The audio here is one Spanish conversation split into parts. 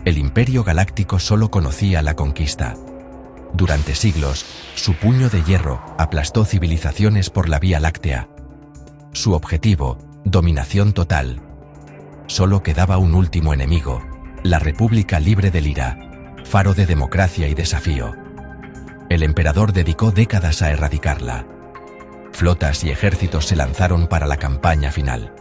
El Imperio Galáctico solo conocía la conquista. Durante siglos, su puño de hierro aplastó civilizaciones por la Vía Láctea. Su objetivo, dominación total. Solo quedaba un último enemigo, la República Libre de Lyra, faro de democracia y desafío. El emperador dedicó décadas a erradicarla. Flotas y ejércitos se lanzaron para la campaña final.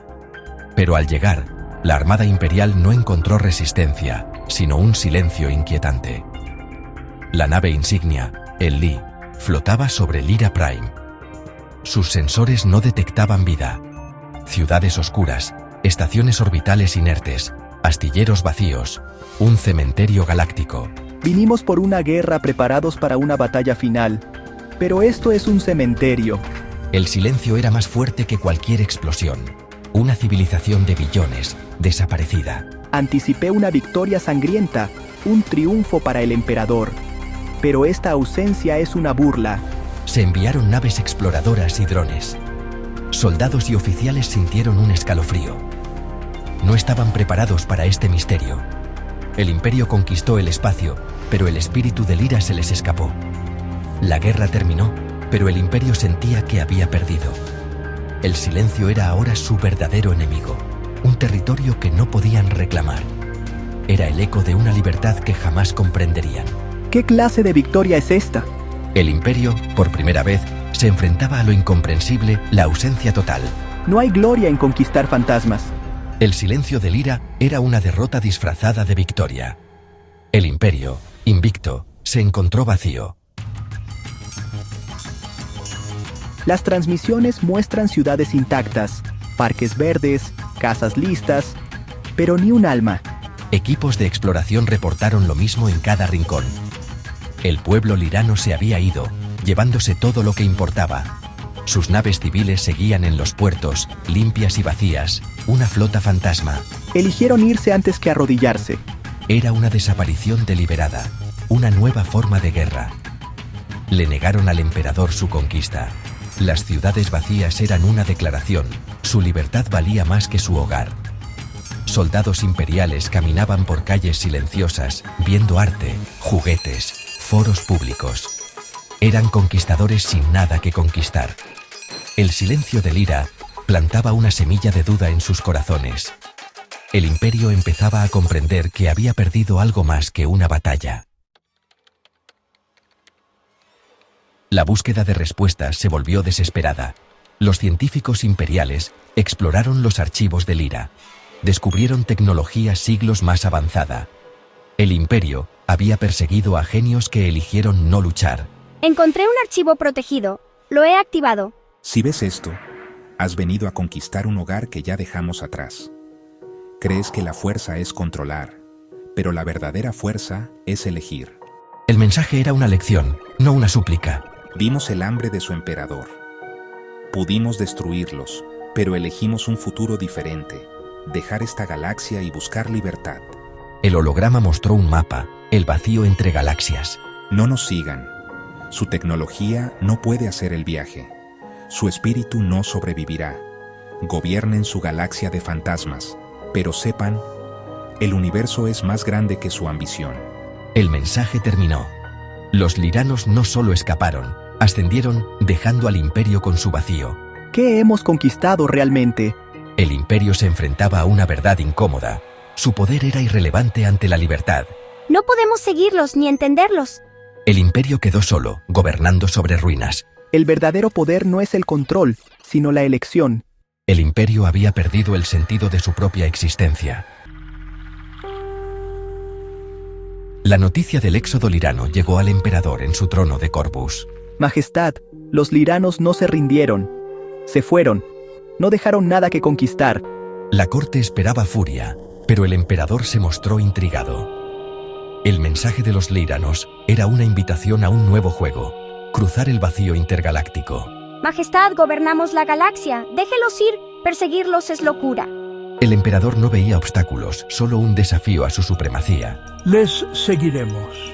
Pero al llegar, la Armada Imperial no encontró resistencia, sino un silencio inquietante. La nave insignia, el Lee, flotaba sobre Lyra Prime. Sus sensores no detectaban vida. Ciudades oscuras, estaciones orbitales inertes, astilleros vacíos, un cementerio galáctico. Vinimos por una guerra preparados para una batalla final, pero esto es un cementerio. El silencio era más fuerte que cualquier explosión. Una civilización de billones, desaparecida. Anticipé una victoria sangrienta, un triunfo para el emperador. Pero esta ausencia es una burla. Se enviaron naves exploradoras y drones. Soldados y oficiales sintieron un escalofrío. No estaban preparados para este misterio. El Imperio conquistó el espacio, pero el espíritu de Lyra se les escapó. La guerra terminó, pero el Imperio sentía que había perdido. El silencio era ahora su verdadero enemigo, un territorio que no podían reclamar. Era el eco de una libertad que jamás comprenderían. ¿Qué clase de victoria es esta? El Imperio, por primera vez, se enfrentaba a lo incomprensible, la ausencia total. No hay gloria en conquistar fantasmas. El silencio de Lyra era una derrota disfrazada de victoria. El Imperio, invicto, se encontró vacío. Las transmisiones muestran ciudades intactas, parques verdes, casas listas, pero ni un alma. Equipos de exploración reportaron lo mismo en cada rincón. El pueblo lirano se había ido, llevándose todo lo que importaba. Sus naves civiles seguían en los puertos, limpias y vacías, una flota fantasma. Eligieron irse antes que arrodillarse. Era una desaparición deliberada, una nueva forma de guerra. Le negaron al emperador su conquista. Las ciudades vacías eran una declaración, su libertad valía más que su hogar. Soldados imperiales caminaban por calles silenciosas, viendo arte, juguetes, foros públicos. Eran conquistadores sin nada que conquistar. El silencio de Lyra plantaba una semilla de duda en sus corazones. El Imperio empezaba a comprender que había perdido algo más que una batalla. La búsqueda de respuestas se volvió desesperada. Los científicos imperiales exploraron los archivos de Lyra. Descubrieron tecnología siglos más avanzada. El Imperio había perseguido a genios que eligieron no luchar. Encontré un archivo protegido. Lo he activado. Si ves esto, has venido a conquistar un hogar que ya dejamos atrás. Crees que la fuerza es controlar, pero la verdadera fuerza es elegir. El mensaje era una lección, no una súplica. Vimos el hambre de su emperador. Pudimos destruirlos, pero elegimos un futuro diferente, dejar esta galaxia y buscar libertad. El holograma mostró un mapa, el vacío entre galaxias. No nos sigan. Su tecnología no puede hacer el viaje. Su espíritu no sobrevivirá. Gobiernen su galaxia de fantasmas, pero sepan, el universo es más grande que su ambición. El mensaje terminó. Los liranos no solo escaparon, ascendieron, dejando al Imperio con su vacío. ¿Qué hemos conquistado realmente? El Imperio se enfrentaba a una verdad incómoda. Su poder era irrelevante ante la libertad. No podemos seguirlos ni entenderlos. El Imperio quedó solo, gobernando sobre ruinas. El verdadero poder no es el control, sino la elección. El Imperio había perdido el sentido de su propia existencia. La noticia del éxodo lirano llegó al emperador en su trono de Corvus. Majestad, los liranos no se rindieron. Se fueron. No dejaron nada que conquistar. La corte esperaba furia, pero el emperador se mostró intrigado. El mensaje de los liranos era una invitación a un nuevo juego, cruzar el vacío intergaláctico. Majestad, gobernamos la galaxia. Déjelos ir. Perseguirlos es locura. El emperador no veía obstáculos, solo un desafío a su supremacía. Les seguiremos.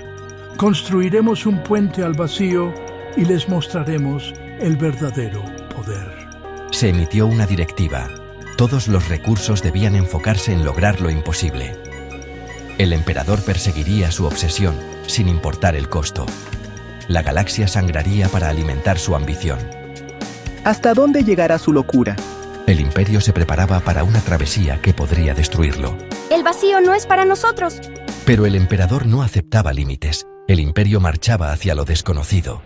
Construiremos un puente al vacío y les mostraremos el verdadero poder. Se emitió una directiva. Todos los recursos debían enfocarse en lograr lo imposible. El emperador perseguiría su obsesión, sin importar el costo. La galaxia sangraría para alimentar su ambición. ¿Hasta dónde llegará su locura? El imperio se preparaba para una travesía que podría destruirlo. El vacío no es para nosotros. Pero el emperador no aceptaba límites. El imperio marchaba hacia lo desconocido.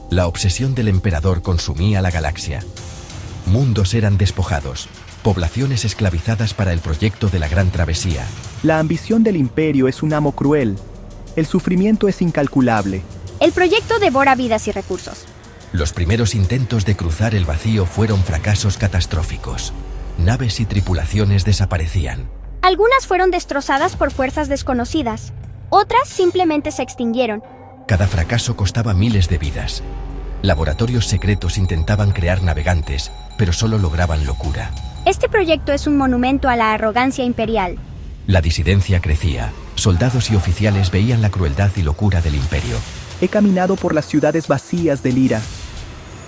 La obsesión del emperador consumía la galaxia. Mundos eran despojados, poblaciones esclavizadas para el proyecto de la gran travesía. La ambición del imperio es un amo cruel. El sufrimiento es incalculable. El proyecto devora vidas y recursos. Los primeros intentos de cruzar el vacío fueron fracasos catastróficos. Naves y tripulaciones desaparecían. Algunas fueron destrozadas por fuerzas desconocidas. Otras simplemente se extinguieron. Cada fracaso costaba miles de vidas. Laboratorios secretos intentaban crear navegantes, pero solo lograban locura. Este proyecto es un monumento a la arrogancia imperial. La disidencia crecía. Soldados y oficiales veían la crueldad y locura del imperio. He caminado por las ciudades vacías de Lira.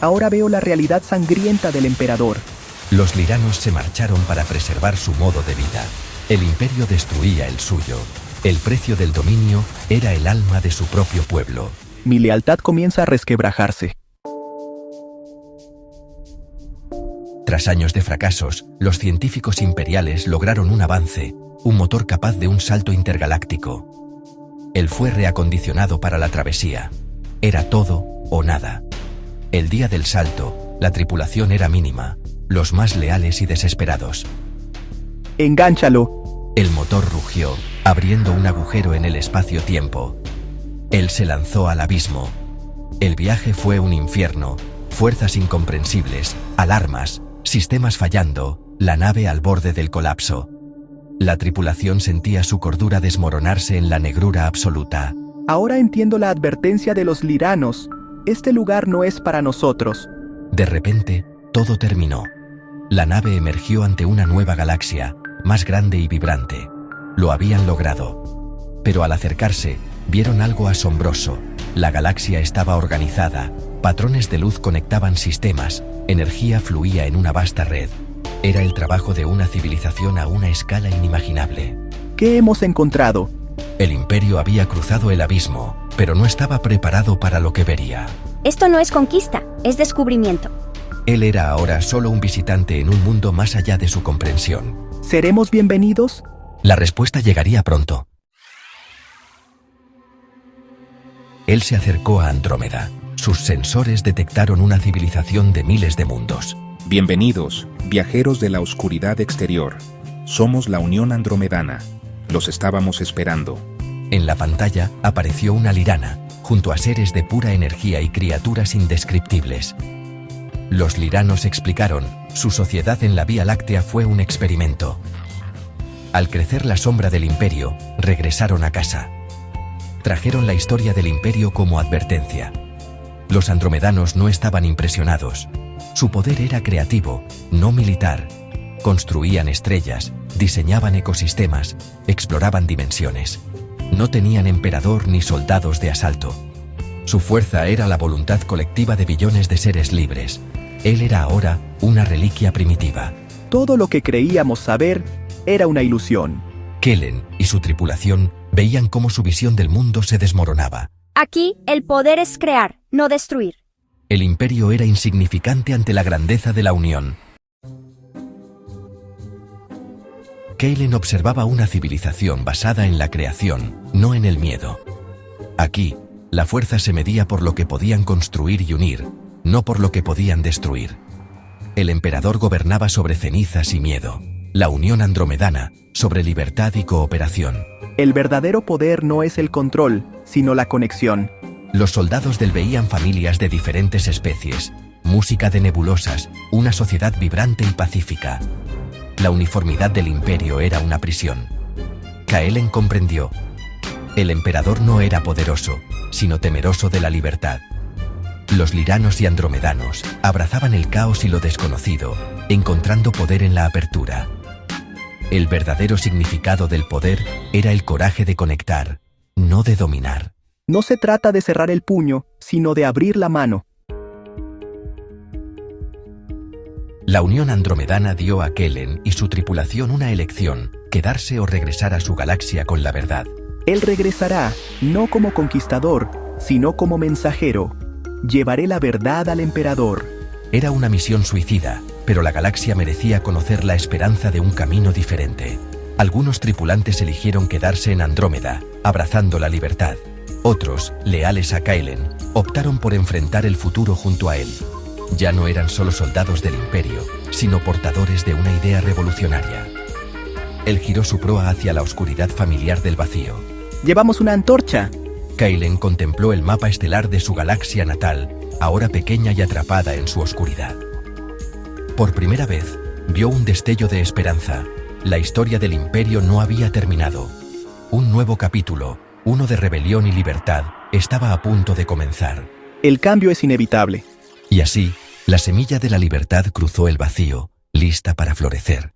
Ahora veo la realidad sangrienta del emperador. Los liranos se marcharon para preservar su modo de vida. El imperio destruía el suyo. El precio del dominio era el alma de su propio pueblo. Mi lealtad comienza a resquebrajarse. Tras años de fracasos, los científicos imperiales lograron un avance, un motor capaz de un salto intergaláctico. Él fue reacondicionado para la travesía. Era todo o nada. El día del salto, la tripulación era mínima, los más leales y desesperados. ¡Engánchalo! El motor rugió, abriendo un agujero en el espacio-tiempo. Él se lanzó al abismo. El viaje fue un infierno, fuerzas incomprensibles, alarmas, sistemas fallando, la nave al borde del colapso. La tripulación sentía su cordura desmoronarse en la negrura absoluta. Ahora entiendo la advertencia de los liranos. Este lugar no es para nosotros. De repente, todo terminó. La nave emergió ante una nueva galaxia, más grande y vibrante. Lo habían logrado. Pero al acercarse, vieron algo asombroso. La galaxia estaba organizada, patrones de luz conectaban sistemas, energía fluía en una vasta red. Era el trabajo de una civilización a una escala inimaginable. ¿Qué hemos encontrado? El imperio había cruzado el abismo, pero no estaba preparado para lo que vería. Esto no es conquista, es descubrimiento. Él era ahora solo un visitante en un mundo más allá de su comprensión. ¿Seremos bienvenidos? La respuesta llegaría pronto. Él se acercó a Andrómeda. Sus sensores detectaron una civilización de miles de mundos. Bienvenidos, viajeros de la oscuridad exterior. Somos la Unión Andromedana. Los estábamos esperando. En la pantalla apareció una lirana, junto a seres de pura energía y criaturas indescriptibles. Los liranos explicaron, su sociedad en la Vía Láctea fue un experimento. Al crecer la sombra del imperio, regresaron a casa. Trajeron la historia del imperio como advertencia. Los andromedanos no estaban impresionados. Su poder era creativo, no militar. Construían estrellas, diseñaban ecosistemas, exploraban dimensiones. No tenían emperador ni soldados de asalto. Su fuerza era la voluntad colectiva de billones de seres libres. Él era ahora una reliquia primitiva. Todo lo que creíamos saber era una ilusión. Kellen y su tripulación veían cómo su visión del mundo se desmoronaba. Aquí, el poder es crear, no destruir. El imperio era insignificante ante la grandeza de la Unión. Kellen observaba una civilización basada en la creación, no en el miedo. Aquí, la fuerza se medía por lo que podían construir y unir, no por lo que podían destruir. El emperador gobernaba sobre cenizas y miedo. La Unión Andromedana, sobre libertad y cooperación. El verdadero poder no es el control, sino la conexión. Los soldados del veían familias de diferentes especies, música de nebulosas, una sociedad vibrante y pacífica. La uniformidad del imperio era una prisión. Kaelen comprendió. El emperador no era poderoso, sino temeroso de la libertad. Los liranos y andromedanos abrazaban el caos y lo desconocido, encontrando poder en la apertura. El verdadero significado del poder era el coraje de conectar, no de dominar. No se trata de cerrar el puño, sino de abrir la mano. La Unión Andromedana dio a Kellen y su tripulación una elección: quedarse o regresar a su galaxia con la verdad. Él regresará, no como conquistador, sino como mensajero. Llevaré la verdad al emperador. Era una misión suicida, pero la galaxia merecía conocer la esperanza de un camino diferente. Algunos tripulantes eligieron quedarse en Andrómeda, abrazando la libertad. Otros, leales a Kellen, optaron por enfrentar el futuro junto a él. Ya no eran solo soldados del Imperio, sino portadores de una idea revolucionaria. Él giró su proa hacia la oscuridad familiar del vacío. Llevamos una antorcha. Kellen contempló el mapa estelar de su galaxia natal, ahora pequeña y atrapada en su oscuridad. Por primera vez, vio un destello de esperanza. La historia del Imperio no había terminado. Un nuevo capítulo, uno de rebelión y libertad, estaba a punto de comenzar. El cambio es inevitable. Y así, la semilla de la libertad cruzó el vacío, lista para florecer.